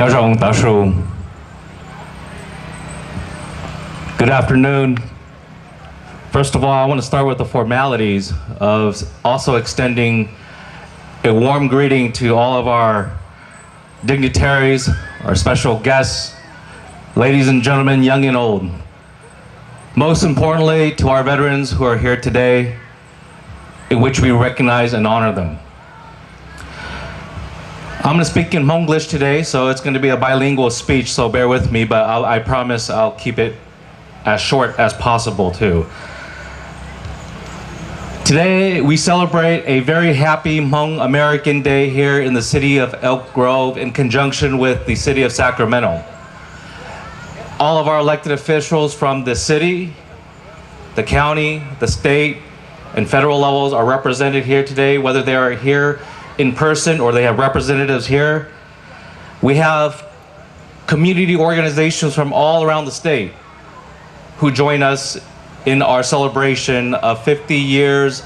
Good afternoon. First of all, I want to start with the formalities of also extending a warm greeting to all of our dignitaries, our special guests, ladies and gentlemen, young and old. Most importantly, to our veterans who are here today, in which we recognize and honor them. I'm going to speak in Hmonglish today, so it's going to be a bilingual speech, so bear with me, but I promise I'll keep it as short as possible too. Today, we celebrate a very happy Hmong American Day here in the city of Elk Grove in conjunction with the city of Sacramento. All of our elected officials from the city, the county, the state, and federal levels are represented here today, whether they are here in person or they have representatives here. We have community organizations from all around the state who join us in our celebration of 50 years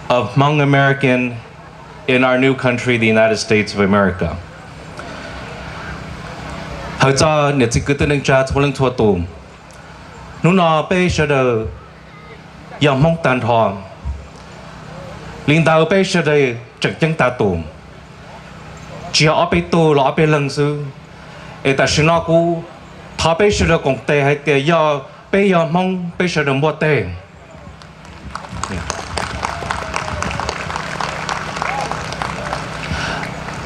of Hmong American in our new country, the United States of America. Hỡi cho nhiệt sĩ cứ tên anh cha thua lưng thua tùm. Nú nọ bê sơ đờ dòng mong tàn thòng. Linh tàu bê sơ đờ chẳng chân ta tùm. Chỉ ở bê tù lọ bê lưng sư. Ê ta sư nọ cú thọ bê sơ đờ công tê hay tê do bê do mong bê sơ đờ mua tê.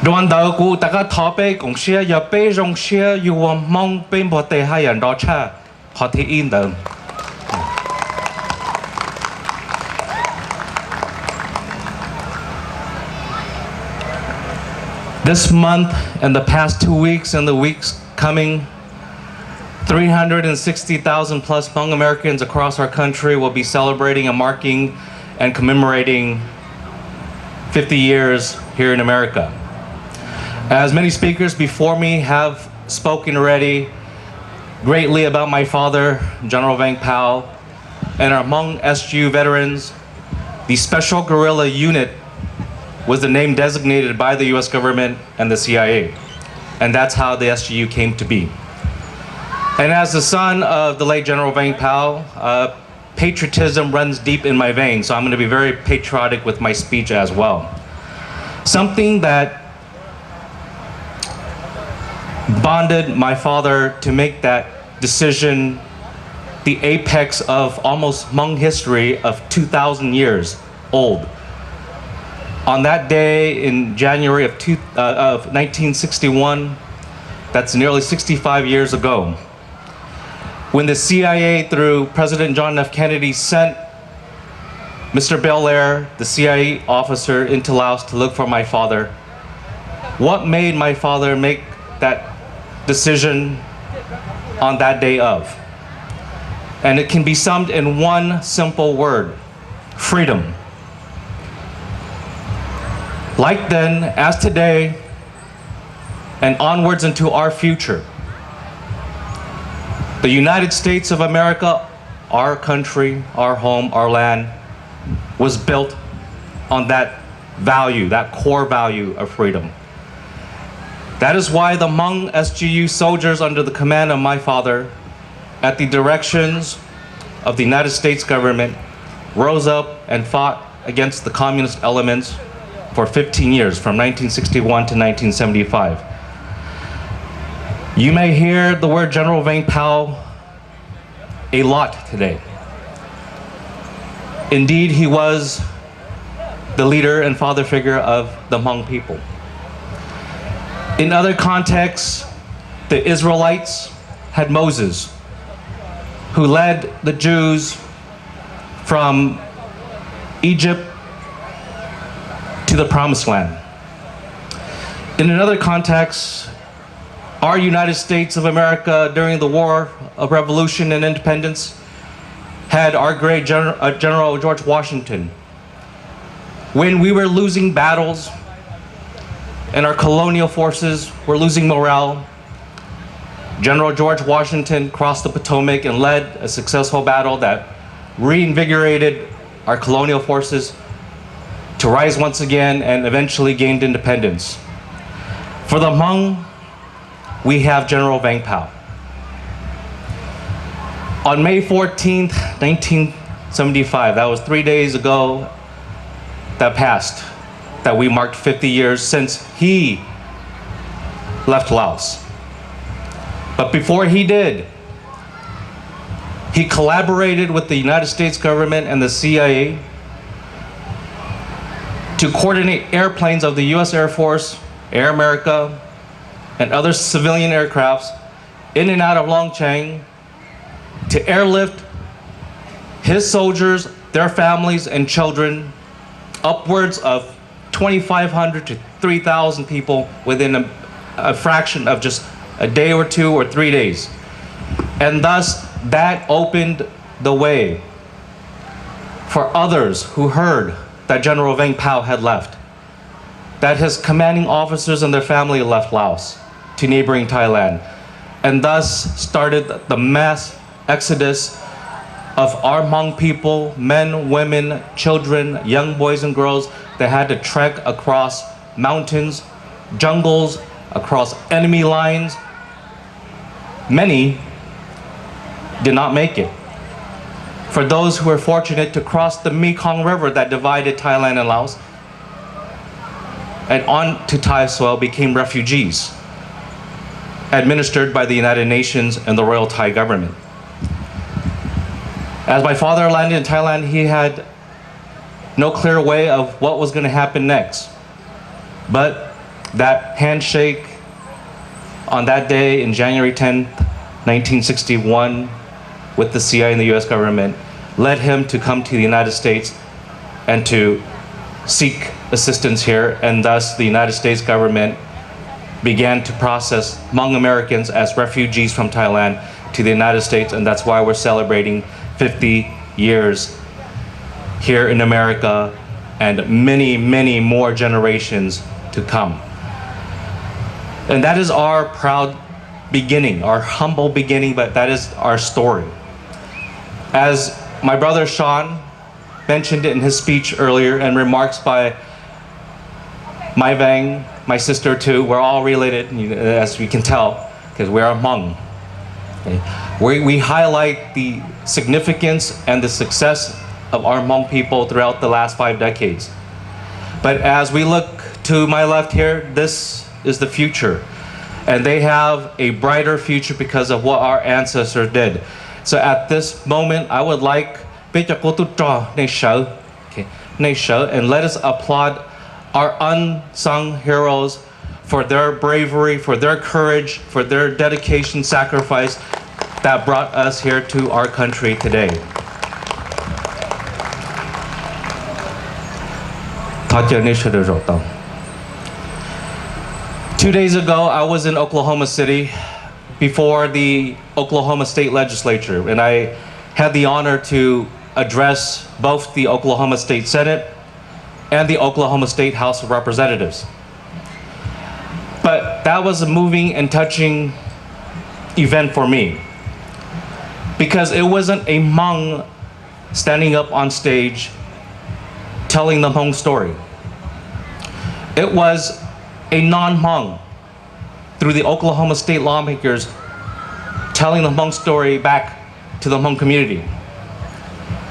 Đoàn đầu của ta có thọ bê cũng xe giờ bê rong xe dù mong bê mua tê hai ảnh đó cha họ thì in đờm. This month and the past 2 weeks and the weeks coming, 360,000 plus Hmong Americans across our country will be celebrating and marking and commemorating 50 years here in America. As many speakers before me have spoken already greatly about my father, General Vang and our Hmong SGU veterans, the Special Guerrilla Unit was the name designated by the US government and the CIA. And that's how the SGU came to be. And as the son of the late General Vang patriotism runs deep in my veins, so I'm going to be very patriotic with my speech as well. Something that bonded my father to make that decision the apex of almost Hmong history of 2,000 years old. On that day in January of 1961, that's nearly 65 years ago, when the CIA, through President John F. Kennedy, sent Mr. Belair, the CIA officer, into Laos to look for my father, what made my father make that decision on that day of? And it can be summed in one simple word: freedom. Like then, as today, and onwards into our future, the United States of America, our country, our home, our land, was built on that value, that core value of freedom. That is why the Hmong SGU soldiers under the command of my father, at the directions of the United States government, rose up and fought against the communist elements for 15 years, from 1961 to 1975. You may hear the word General Vang a lot today. Indeed, he was the leader and father figure of the Hmong people. In other contexts, the Israelites had Moses, who led the Jews from Egypt to the Promised Land. In another context, our United States of America during the War of Revolution and Independence had our great General George Washington. When we were losing battles and our colonial forces were losing morale, General George Washington crossed the Potomac and led a successful battle that reinvigorated our colonial forces to rise once again and eventually gained independence. For the Hmong, we have General Vang Pao. On May 14th, 1975, that was 3 days ago that passed, that we marked 50 years since he left Laos. But before he did, he collaborated with the United States government and the CIA to coordinate airplanes of the US Air Force, Air America, and other civilian aircrafts in and out of Longchang to airlift his soldiers, their families, and children, upwards of 2,500 to 3,000 people within a fraction of just a day or 2 or 3 days. And thus, that opened the way for others who heard that General Vang Pao had left, that his commanding officers and their family left Laos to neighboring Thailand, and thus started the mass exodus of our Hmong people, men, women, children, young boys and girls that had to trek across mountains, jungles, across enemy lines. Many did not make it. For those who were fortunate to cross the Mekong River that divided Thailand and Laos and onto Thai soil became refugees administered by the United Nations and the Royal Thai government. As my father landed in Thailand, he had no clear way of what was going to happen next. But that handshake on that day in January 10th, 1961, with the CIA and the US government, led him to come to the United States and to seek assistance here, and thus the United States government began to process Hmong Americans as refugees from Thailand to the United States, and that's why we're celebrating 50 years here in America and many, many more generations to come. And that is our proud beginning, our humble beginning, but that is our story. As my brother Sean mentioned it in his speech earlier, and remarks by my Vang, my sister too, we're all related, as we can tell, because we're Hmong. Okay. We highlight the significance and the success of our Hmong people throughout the last 5 decades. But as we look to my left here, this is the future. And they have a brighter future because of what our ancestors did. So at this moment, I would like and let us applaud our unsung heroes for their bravery, for their courage, for their dedication, sacrifice that brought us here to our country today. Two days ago, I was in Oklahoma City before the Oklahoma State Legislature, and I had the honor to address both the Oklahoma State Senate and the Oklahoma State House of Representatives. But that was a moving and touching event for me, because it wasn't a Hmong standing up on stage telling the Hmong story. It was a non-Hmong, through the Oklahoma State lawmakers, telling the Hmong story back to the Hmong community.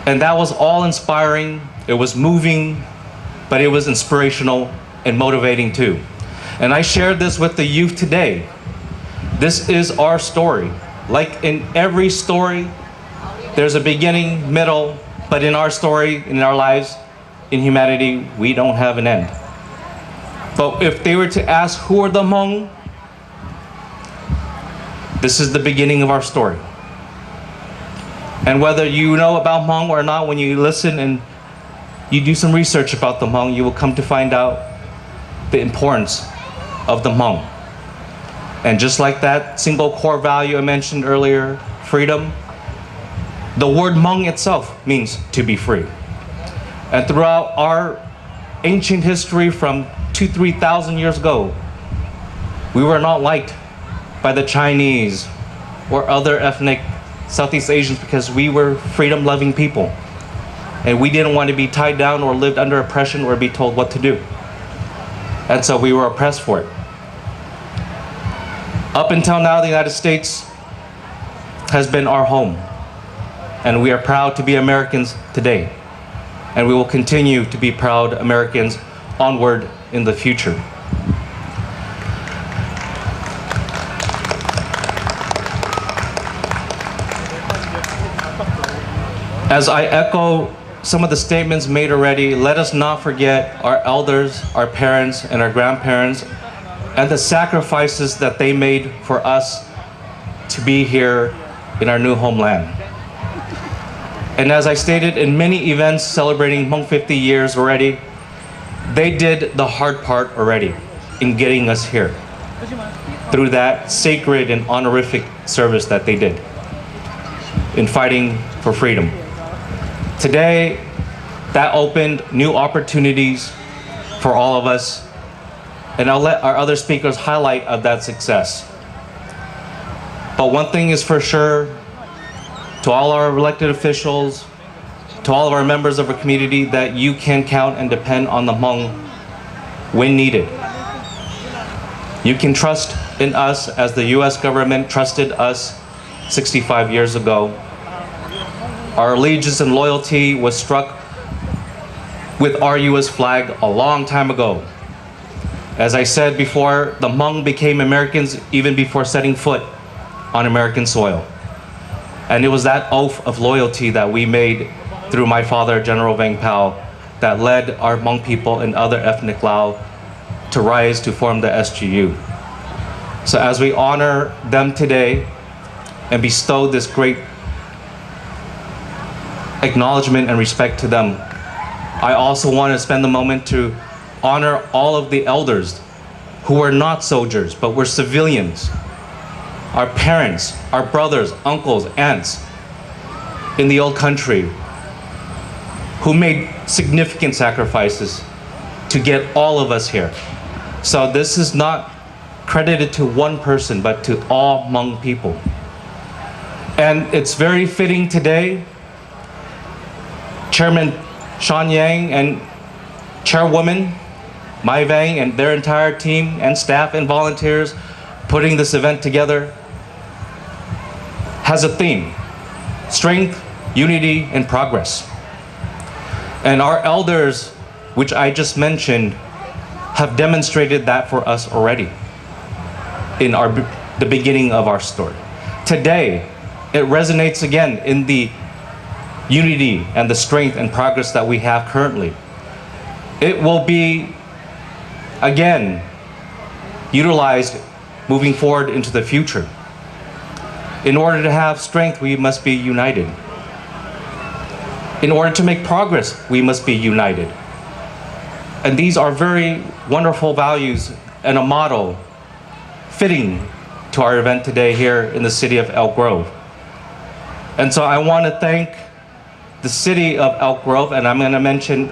And that was all inspiring, it was moving, but it was inspirational and motivating too. And I shared this with the youth today. This is our story. Like in every story, there's a beginning, middle, but in our story, in our lives, in humanity, we don't have an end. But if they were to ask who are the Hmong, this is the beginning of our story. And whether you know about Hmong or not, when you listen and you do some research about the Hmong, you will come to find out the importance of the Hmong. And just like that single core value I mentioned earlier, freedom, the word Hmong itself means to be free. And throughout our ancient history from 2,000-3,000 years ago, we were not liked by the Chinese or other ethnic Southeast Asians because we were freedom-loving people. And we didn't want to be tied down or lived under oppression or be told what to do. And so we were oppressed for it. Up until now, the United States has been our home, and we are proud to be Americans today, and we will continue to be proud Americans onward in the future. As I echo some of the statements made already, let us not forget our elders, our parents, and our grandparents, and the sacrifices that they made for us to be here in our new homeland. And as I stated in many events celebrating Hmong 50 years already, they did the hard part already in getting us here through that sacred and honorific service that they did in fighting for freedom. Today, that opened new opportunities for all of us, and I'll let our other speakers highlight of that success. But one thing is for sure, to all our elected officials, to all of our members of our community, that you can count and depend on the Hmong when needed. You can trust in us as the US government trusted us 65 years ago. Our allegiance and loyalty was struck with our US flag a long time ago. As I said before, the Hmong became Americans even before setting foot on American soil. And it was that oath of loyalty that we made through my father, General Vang that led our Hmong people and other ethnic Lao to rise to form the SGU. So as we honor them today and bestow this great acknowledgement and respect to them, I also want to spend a moment to honor all of the elders who were not soldiers but were civilians, our parents, our brothers, uncles, aunts in the old country who made significant sacrifices to get all of us here. So this is not credited to one person but to all Hmong people. And it's very fitting today, Chairman Sean Yang and Chairwoman Mai Vang and their entire team and staff and volunteers putting this event together has a theme: strength, unity, and progress. And our elders, which I just mentioned, have demonstrated that for us already in the beginning of our story. Today, it resonates again in the unity and the strength and progress that we have currently. It will be, again, utilized moving forward into the future. In order to have strength, we must be united. In order to make progress, we must be united. And these are very wonderful values and a model fitting to our event today here in the city of Elk Grove. And so I want to thank the city of Elk Grove, and I'm going to mention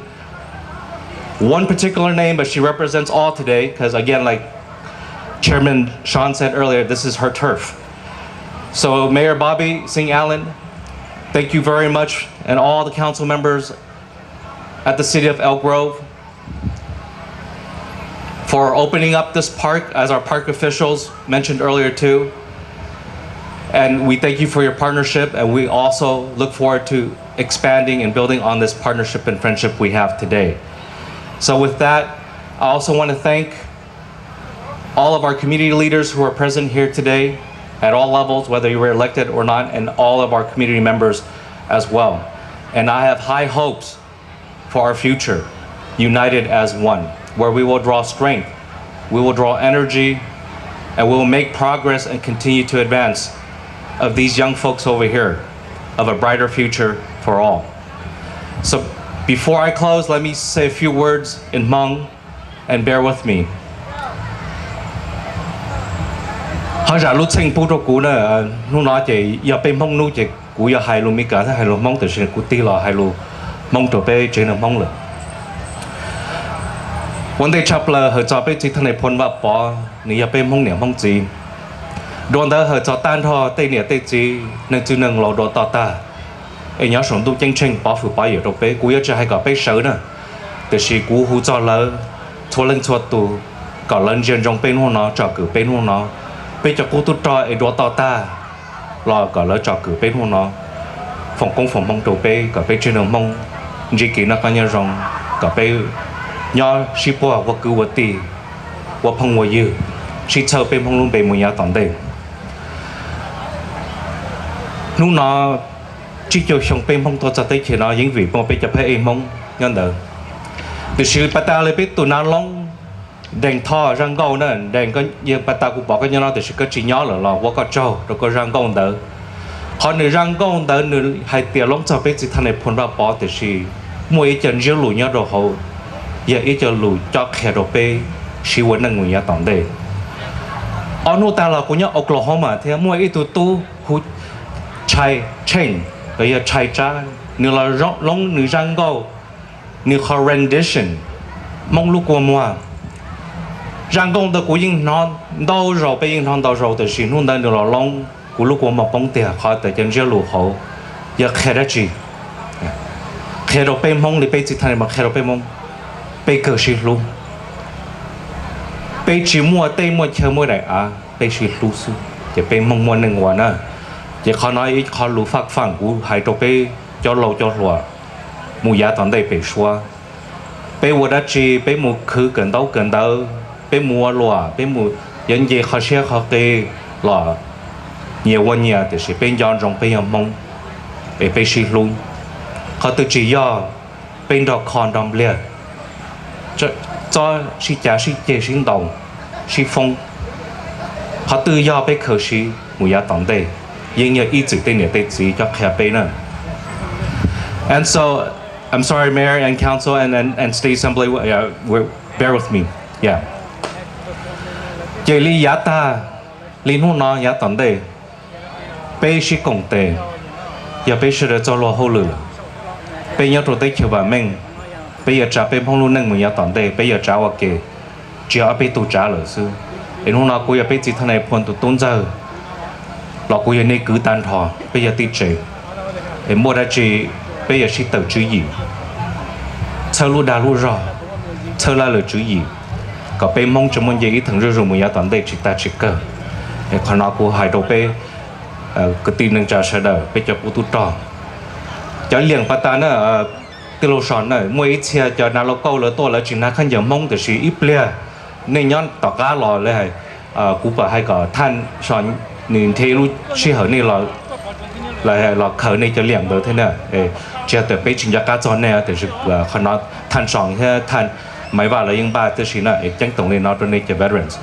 one particular name, but she represents all today, because again, like Chairman Sean said earlier, this is her turf. So Mayor Bobby Singh Allen, thank you very much, and all the council members at the city of Elk Grove for opening up this park, as our park officials mentioned earlier too. And we thank you for your partnership, and we also look forward to expanding and building on this partnership and friendship we have today. So with that, I also want to thank all of our community leaders who are present here today at all levels, whether you were elected or not, and all of our community members as well. And I have high hopes for our future, united as one, where we will draw strength, we will draw energy, and we will make progress and continue to advance of these young folks over here, of a brighter future for all. So before I close, let me say a few words in Hmong, and bear with me. Họ giả lúc sinh bố cú nè, nó nói chỉ giờ bên Hmong nó chỉ cú giờ hai luôn mi cả hai luôn Hmong từ sinh cú ti là hai luôn Hmong từ bên trên là Hmong rồi. Vấn đề chấp là họ cho bên chỉ thằng này phun vào bỏ, nếu giờ bên Hmong nè Hmong gì. Đoàn đó họ cho tan thọ tây nè tây gì, nên chỉ nâng lò đồ tọt ta. Em nhớ sống tu chân chân bỏ phụ bỏ ở đâu bên cú giờ chỉ hai cái bên sớ nè, từ khi cú hú cho lỡ, thua lên thua tu, cả lần dân trong bên hông nó, cho cử bên hông nó. bây giờ cô tôi cho ấy đó tao ta lo cả lỡ cho cử bên hông nó phòng công phòng mong đồ bê cả bên trên đường mong chỉ kỹ nó có nhau rằng cả bên nhau ship qua và cứ vật tì và phong và dư ship chờ bên phong luôn bên một nhà tận đây lúc nó chỉ cho xong bên phong tôi cho tới khi nó những vị phong bên cho phải em mong nhân đời từ sự bắt ta lấy biết tụi nó long đèn thò răng câu nữa đèn có nhiều bắt ta cũng bỏ cái nhau từ sự có chỉ nhỏ là lo có trâu rồi có răng câu đỡ họ nửa răng câu đỡ nửa hai tiền long cho biết chỉ thằng này phun ra bỏ từ sự mỗi chân riêu lùi nhau rồi hậu giờ ít cho lùi cho khe rồi bê sự vấn năng người nhà tổng đề ở nô ta là của nhau Oklahoma thì mỗi ít tụi tu hút chai chain rồi giờ chai cha nửa là long nửa răng câu nửa rendition mong lúc qua mùa răng công từ của những non đau rồi bây những non đau rồi từ xin hôn đơn được là long của lúc qua một bóng tiền khỏi từ chân riêu lụa hậu giờ khe đó gì khe đồ bên mong thì bây chỉ thành mà khe đồ bên mong bây cờ xin luôn bây chỉ mua tây mua chơi mua đại à bây xin luôn su giờ bên mong mua nâng quả nữa giờ khó nói ít khó lũ phát phẳng của hai đồ bây cho lâu cho lụa mua giá toàn đây bị xóa bây mua đã chi bây mua khứ cần đâu bé mua lúa bé mua những gì họ sẽ họ kê là nhiều quan nhà thì sẽ bên dọn rong bên mông để bên xí luôn họ tự chỉ do bên đó còn đom liệt cho xí trả xí chế xí đồng xí phong họ tự do bên khởi xí mua giá tổng đây nhưng nhờ ý chỉ tên nhà tên chỉ cho khép bên nữa and so I'm sorry Mayor and Council and State Assembly bear with me yeah chỉ lý giá ta lý nô nó giá tận đây bây sĩ công tệ giờ bây sĩ đã cho lo hậu lửa bây giờ tôi thấy chiều bà mình bây giờ trả bên phong luôn nâng mình giá tận đây bây giờ trả vào kề chỉ ở bên tôi trả lửa sư lý nô nó cô giờ bây giờ thằng này phun tụt tôn giờ lọ cô giờ này cứ tan thò bây giờ tiết chế để mua ra chỉ bây giờ sĩ tự chữ gì chờ lu đà lu rò chờ la lửa chữ gì có bên mong cho mình gì thằng rồi mình toàn đây chỉ ta chỉ cơ còn nó của hai đầu bên cái tin năng trả sẽ đỡ bên cho tụt tròn cho liền bắt ta nữa từ lâu sòn nữa mỗi xe cho nó lâu câu lỡ to là chỉ là khăn giờ mong từ sĩ ít lia nên nhón tỏ cá lò lại cú bà hay có than sòn nhìn thấy lúc khi hở này là khởi này cho liền được thế nào chỉ từ bên chính gia cá tròn này thì còn nó than sòn hay than máy vào là những ba tư sĩ này chẳng tổng nên nó donate to veterans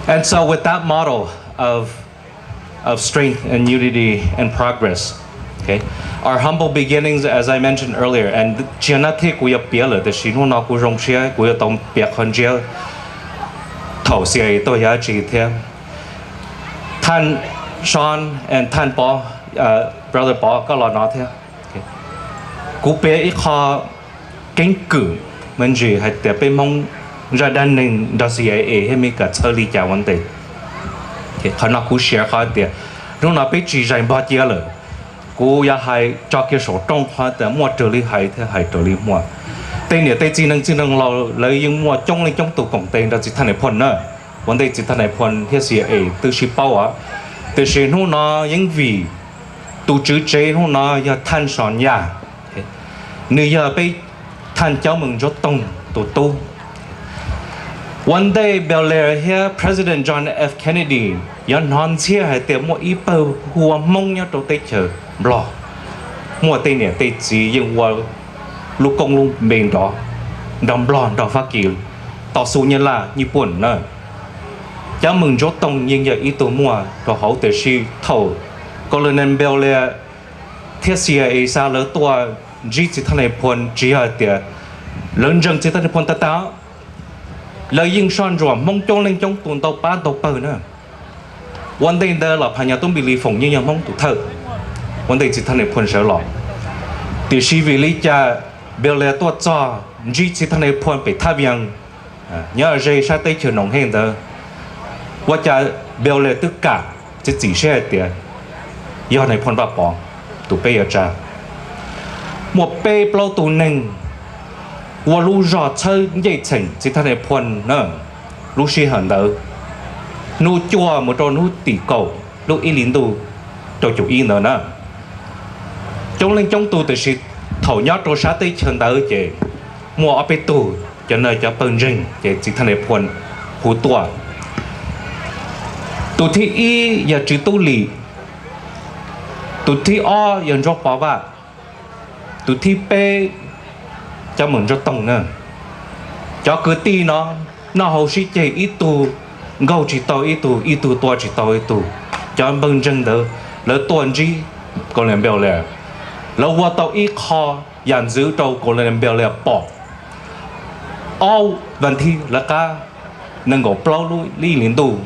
and so with that model of strength and unity and progress okay our humble beginnings as I mentioned earlier and chỉ là thế của bia là tư sĩ nó cũng rong xe của tổng bia con chiếu thầu xe tôi giá trị thêm than Sean and than Paul brother Paul có lo nói thế cú bia ít khó kinh cử mình chỉ hay để bên mong ra đan nên đó CIA hay mấy cái xử lý trả vấn đề, họ nói cú share họ để, lúc nào bị chỉ ra bao nhiêu rồi, cú ya hay cho cái số trong họ để mua trợ lý hay thế hay trợ lý mua, tên này tên chỉ năng lo lấy những mua trong lên trong tủ công tên đó chỉ thành này phun nữa, vấn đề chỉ thành này phun hay CIA từ ship bao á, từ ship nó những vì tụ chữ chế nó ya thanh sòn ya, nếu giờ bị than cháu mừng cho tông tổ tu. One day, Bel Air here, President John F. Kennedy, yon non chia hay tiệm mua ít bơ hùa mong nhau tổ tây chờ blo. Mua tây nè tây chỉ nhưng qua lúc công luôn bên đó, đầm blo đầm phát kỳ, tỏ số như là như buồn nữa. Cháu mừng cho tông nhưng giờ ít tổ mua rồi hậu tới si thầu. Colonel Bel Air thiết CIA xa lỡ tua chỉ thằng này phun chỉ ở tiệt lớn rừng chỉ thằng này phun ta lời yên son rồi mong cho lên trong tuần tàu ba tàu bờ nữa one day đó là phải nhà tôi bị lì phồng như nhà mong tụt thở one day chỉ thằng này phun sợ lọ từ khi vì lý cha bèo lẹ tua cho chỉ thằng này phun bị tháp yang nhớ rồi sao tới chiều nồng hen đóว่าจะเบลเลยตึกกะจะจีเช่เตียยอดในพลบาปองตุเปยจ้าหมวกเป้เปล่าตัวหนึ่งว่ารู้รอดเชยใหญ่เฉิงจิตในพลเนอะรู้ชีหันเดอ nu chua một trò nu tỷ cầu lúc y lín tu cho chủ y nữa nè trong lên trong tu từ sự thầu nhót trò sát tới chân ta ở chế mua ở bên tu cho nên cho bận rừng chế chỉ thành lập quân hú tua tu thi y giờ chỉ tu lì tu thi o giờ rốt bảo vạ tu thi p cho mình cho tổng nữa cho cứ ti nó hầu sĩ chế ít tu ngầu chỉ tao ít tu tua chỉ tao ít tu cho anh bưng chân đó lỡ tuần gì còn làm bèo lẹ lỡ qua tao ít kho dàn giữ trâu còn làm bèo lẹ bỏ vấn thi là cả nâng gỗ plau lui li liên tu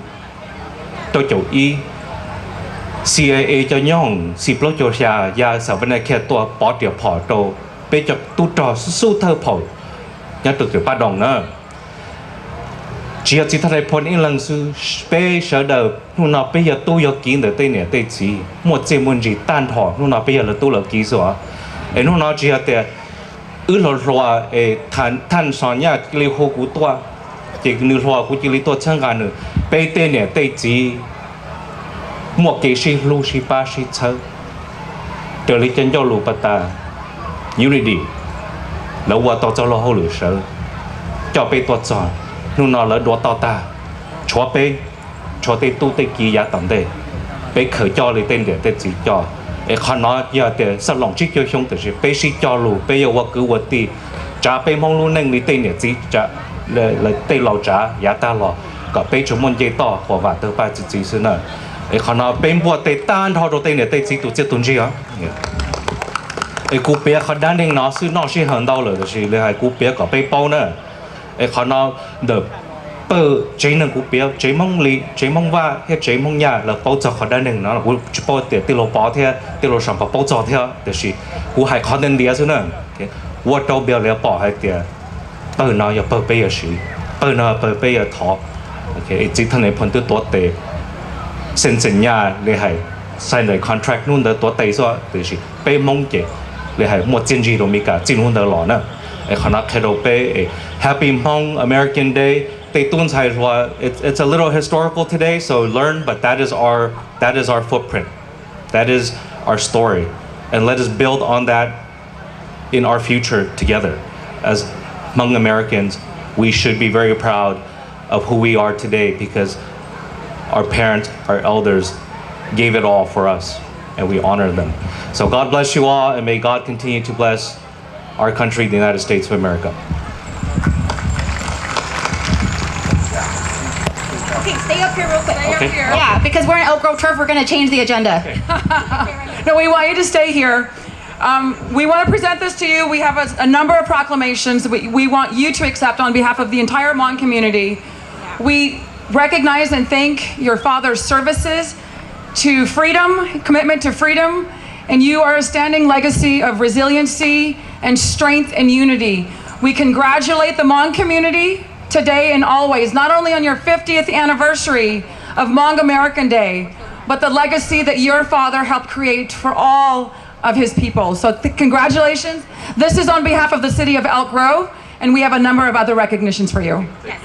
tôi chủ y CIA cho nhong si plau cho xa ya sa vấn đề kia tua bỏ tiểu bỏ trâu bây giờ tu trò su thơ phổi nhớ được từ ba đồng nữa chỉ chỉ thay phone in lần sư bé sợ đầu lúc nào bây giờ tôi có kiến được tên này tên gì một chế muốn gì tan thọ lúc nào bây giờ là tôi là kỹ rồi lúc nào chỉ là lo than sáng nhá liều hồ cú toa chỉ liều hoa cú chỉ liều toa chẳng hạn nữa bé tên này tên gì một cái gì lu gì ba gì chơi trở lại chân cho lu bát ta unity lâu qua tao cho lo hồ lửa sợ cho bé toa chọn lúc nào lỡ đua tao ta cho bé tu tê kỳ giá tầm đây bé khởi cho lấy tên để tên gì cho khăn nó giờ để sát lòng chiếc cho không thì bé sĩ cho lù bé yêu cứ vật đi trả bé mong luôn nên lấy tên để gì trả là tên lầu trả giá ta lò cả bé chúng mình dây to của vả từ ba chỉ xí nữa khăn nó bé mua tên tan thôi rồi tên để tên gì tụi chết tuần gì á cú bé khăn đan nên nó nó sẽ hơn đâu rồi thì là cú bé có bé bao nữa khăn nó được bơ chế năng cú bé chế mong lì chế mong va hay chế mong nhà là bao giờ khăn đan nên nó là cú bao tiền tiêu lô bao theo tiêu lô sản phẩm bao giờ theo thì cú hay khăn đan địa chứ nữa我周边了包还点bơ nó要bơ bây giờ xí bơ nó bơ bây giờ thọ ok chỉ thằng này phân tích多的sinh sinh nhà你係 sign 嚟 contract นู่น的多的說就是被蒙嘅你係冇經濟都未㗎政府的攞呢ขณะที่เราไป Happy Hmong American Day แต่ต้นใช่ว่า it's a little historical today so learn but that is our footprint that is our story and let us build on that in our future together as Hmong Americans we should be very proud of who we are today because our parents our elders gave it all for us and we honor them so God bless you all and may God continue to bless our country, the United States of America. Okay, stay up here real quick. Stay up here. Yeah, because we're in Elk Grove Turf, we're going to change the agenda. Okay. No, we want you to stay here. We want to present this to you. We have a number of proclamations we want you to accept on behalf of the entire Hmong community. We recognize and thank your father's services to freedom, commitment to freedom, and you are a standing legacy of resiliency and strength and unity. We congratulate the Hmong community today and always, not only on your 50th anniversary of Hmong American Day, but the legacy that your father helped create for all of his people. So congratulations. This is on behalf of the city of Elk Grove, and we have a number of other recognitions for you. Yes.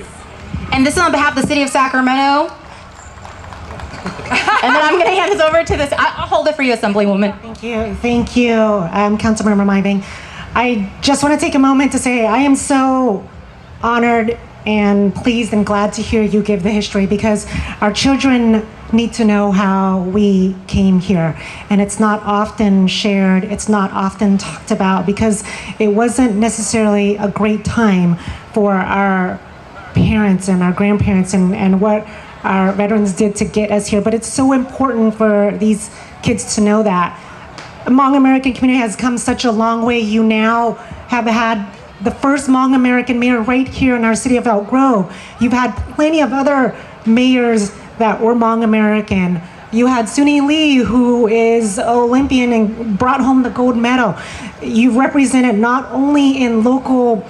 And this is on behalf of the city of Sacramento. And then I'm going to hand this over to this. I'll hold it for you, Assemblywoman. Thank you, Councilmember Miving. I just want to take a moment to say I am so honored and pleased and glad to hear you give the history because our children need to know how we came here. And it's not often shared, it's not often talked about because it wasn't necessarily a great time for our parents and our grandparents and what our veterans did to get us here. But it's so important for these kids to know that. Hmong American community has come such a long way. You now have had the first Hmong American mayor right here in our city of Elk Grove. You've had plenty of other mayors that were Hmong American. You had Suni Lee, who is Olympian and brought home the gold medal. You've represented not only in local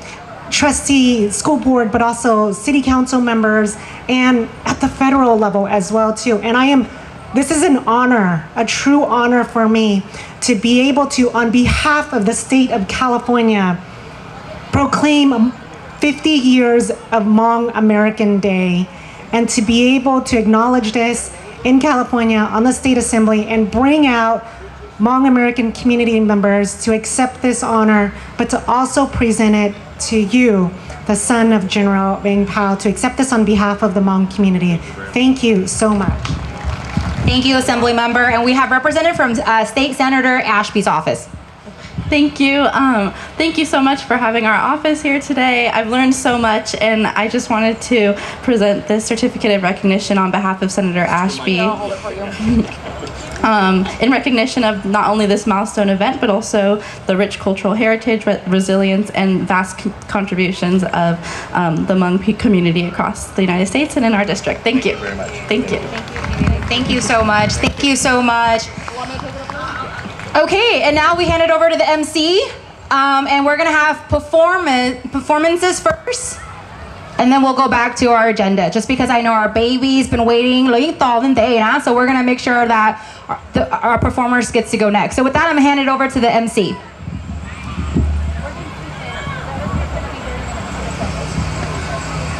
trustee school board, but also city council members and at the federal level as well too. And this is an honor, a true honor for me to be able to, on behalf of the state of California, proclaim 50 years of Hmong American Day and to be able to acknowledge this in California on the State Assembly and bring out Hmong American community members to accept this honor, but to also present it to you, the son of General Vang, to accept this on behalf of the Hmong community. Thank you so much. Thank you, Assembly Member. And we have representative from State Senator Ashby's office. Thank you. Thank you so much for having our office here today. I've learned so much, and I just wanted to present this certificate of recognition on behalf of Senator Ashby. In recognition of not only this milestone event, but also the rich cultural heritage, resilience, and vast contributions of the Hmong community across the United States and in our district. Thank you. Very much. Thank you. Thank you so much. Thank you so much. Okay, and now we hand it over to the MC, and we're gonna have performances first, and then we'll go back to our agenda. Just because I know our baby's been waiting, so we're gonna make sure that our performers gets to go next. So with that, I'm gonna hand it over to the MC.